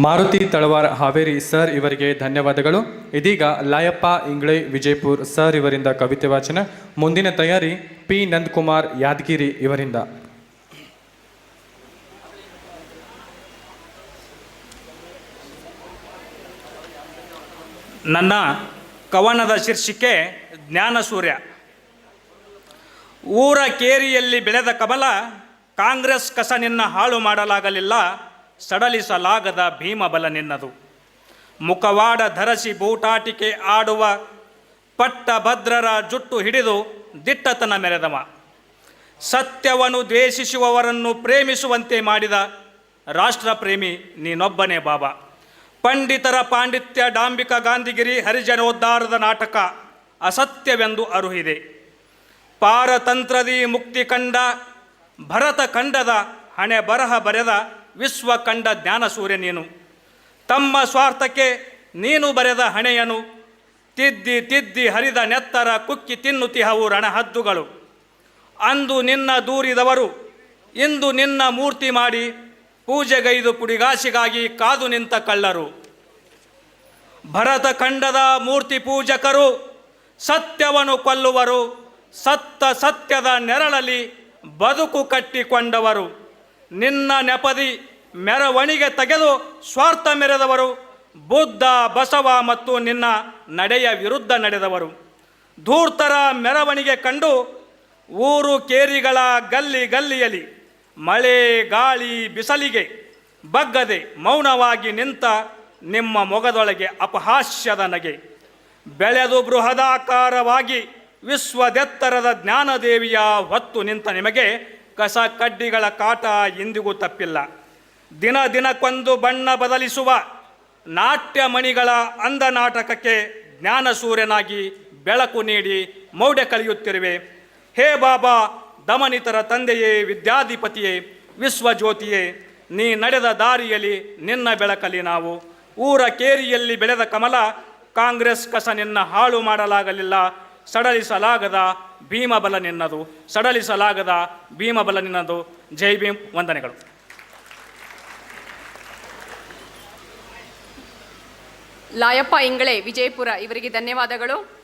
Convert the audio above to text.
Maruti Talawar Haveri sir ಇವರಿಗೆ ಧನ್ಯವಾದಗಳು. ಇದೀಗ ಲಾಯಪ್ಪ ಇಂಗ್ಳೆ ವಿಜಯಪುರ್ ಸರ್ ಇವರಿಂದ ಕವಿತೆ ವಾಚನ. ಮುಂದಿನ ತಯಾರಿ ಪಿ ನಂದಕುಮಾರ್ ಯಾದಗಿರಿ ಇವರಿಂದ. ನನ್ನ ಕವನದ ಶೀರ್ಷಿಕೆ ಜ್ಞಾನ ಸೂರ್ಯ. ಊರ ಕೇರಿಯಲ್ಲಿ ಬೆಳೆದ ಕಮಲ, ಕಾಂಗ್ರೆಸ್ ಕಸ ನಿನ್ನ ಹಾಳು ಮಾಡಲಾಗಲಿಲ್ಲ, ಸಡಲಿಸಲಾಗದ ಭೀಮಬಲ ನಿನ್ನದು. ಮುಖವಾಡ ಧರಿಸಿ ಬೂಟಾಟಿಕೆ ಆಡುವ ಪಟ್ಟಭದ್ರರ ಜುಟ್ಟು ಹಿಡಿದು ದಿಟ್ಟತನ ಮೆರೆದವ. ಸತ್ಯವನ್ನು ದ್ವೇಷಿಸುವವರನ್ನು ಪ್ರೇಮಿಸುವಂತೆ ಮಾಡಿದ ರಾಷ್ಟ್ರಪ್ರೇಮಿ ನೀನೊಬ್ಬನೇ ಬಾಬಾ. ಪಂಡಿತರ ಪಾಂಡಿತ್ಯ, ಡಾಂಬಿಕ ಗಾಂಧಿಗಿರಿ, ಹರಿಜನೋದ್ಧಾರದ ನಾಟಕ ಅಸತ್ಯವೆಂದು ಅರುಹಿದೆ. ಪಾರತಂತ್ರದಿ ಮುಕ್ತಿ ಕಂಡ ಭರತ ಖಂಡದ ಹಣೆ ಬರಹ ಬರೆದ ವಿಶ್ವ ಕಂಡ ಜ್ಞಾನ ಸೂರ್ಯ ನೀನು. ತಮ್ಮ ಸ್ವಾರ್ಥಕ್ಕೆ ನೀನು ಬರೆದ ಹಣೆಯನು ತಿದ್ದಿ ತಿದ್ದಿ ಹರಿದ ನೆತ್ತರ ಕುಕ್ಕಿ ತಿನ್ನುತಿಹವು ರಣಹದ್ದುಗಳು. ಅಂದು ನಿನ್ನ ದೂರಿದವರು ಇಂದು ನಿನ್ನ ಮೂರ್ತಿ ಮಾಡಿ ಪೂಜೆಗೈದು ಪುಡಿಗಾಸಿಗಾಗಿ ಕಾದು ನಿಂತ ಕಳ್ಳರು. ಭರತ ಖಂಡದ ಮೂರ್ತಿ ಪೂಜಕರು ಸತ್ಯವನ್ನು ಕೊಲ್ಲುವರು, ಸತ್ತ ಸತ್ಯದ ನೆರಳಲ್ಲಿ ಬದುಕು ಕಟ್ಟಿಕೊಂಡವರು. ನಿನ್ನ ನೆಪದಿ ಮೆರವಣಿಗೆ ತೆಗೆದು ಸ್ವಾರ್ಥ ಮೆರೆದವರು, ಬುದ್ಧ ಬಸವ ಮತ್ತು ನಿನ್ನ ನಡೆಯ ವಿರುದ್ಧ ನಡೆದವರು. ಧೂರ್ತರ ಮೆರವಣಿಗೆ ಕಂಡು ಊರು ಕೇರಿಗಳ ಗಲ್ಲಿ ಗಲ್ಲಿಯಲ್ಲಿ ಮಳೆ ಗಾಳಿ ಬಿಸಲಿಗೆ ಬಗ್ಗದೆ ಮೌನವಾಗಿ ನಿಂತ ನಿಮ್ಮ ಮೊಗದೊಳಗೆ ಅಪಹಾಸ್ಯದ ನಗೆ. ಬೆಳೆದು ಬೃಹದಾಕಾರವಾಗಿ ವಿಶ್ವದೆತ್ತರದ ಜ್ಞಾನದೇವಿಯ ಹೊತ್ತು ನಿಂತ ನಿಮಗೆ ಕಸ ಕಡ್ಡಿಗಳ ಕಾಟ ಎಂದಿಗೂ ತಪ್ಪಿಲ್ಲ. ದಿನ ದಿನಕ್ಕೊಂದು ಬಣ್ಣ ಬದಲಿಸುವ ನಾಟ್ಯಮಣಿಗಳ ಅಂದ ನಾಟಕಕ್ಕೆ ಜ್ಞಾನ ಸೂರ್ಯನಾಗಿ ಬೆಳಕು ನೀಡಿ ಮೌಢ್ಯ ಕಳೆಯುತ್ತಿರುವೆ. ಹೇ ಬಾಬಾ, ದಮನಿತರ ತಂದೆಯೇ, ವಿದ್ಯಾಧಿಪತಿಯೇ, ವಿಶ್ವಜ್ಯೋತಿಯೇ, ನೀ ನಡೆದ ದಾರಿಯಲ್ಲಿ ನಿನ್ನ ಬೆಳಕಲಿ ನಾವು. ಊರ ಕೇರಿಯಲ್ಲಿ ಬೆಳೆದ ಕಮಲ, ಕಾಂಗ್ರೆಸ್ ಕಸ ನಿನ್ನ ಹಾಳು ಮಾಡಲಾಗಲಿಲ್ಲ, ಸಡಲಿಸಲಾಗದ ಭೀಮಬಲ ನಿನ್ನದು, ಸಡಲಿಸಲಾಗದ ಭೀಮಬಲ ನಿನ್ನದು. ಜೈ ಭೀಮ್. ವಂದನೆಗಳು. ಲಾಯಪ್ಪ ಇಂಗ್ಳೆ ವಿಜಯಪುರ ಇವರಿಗೆ ಧನ್ಯವಾದಗಳು.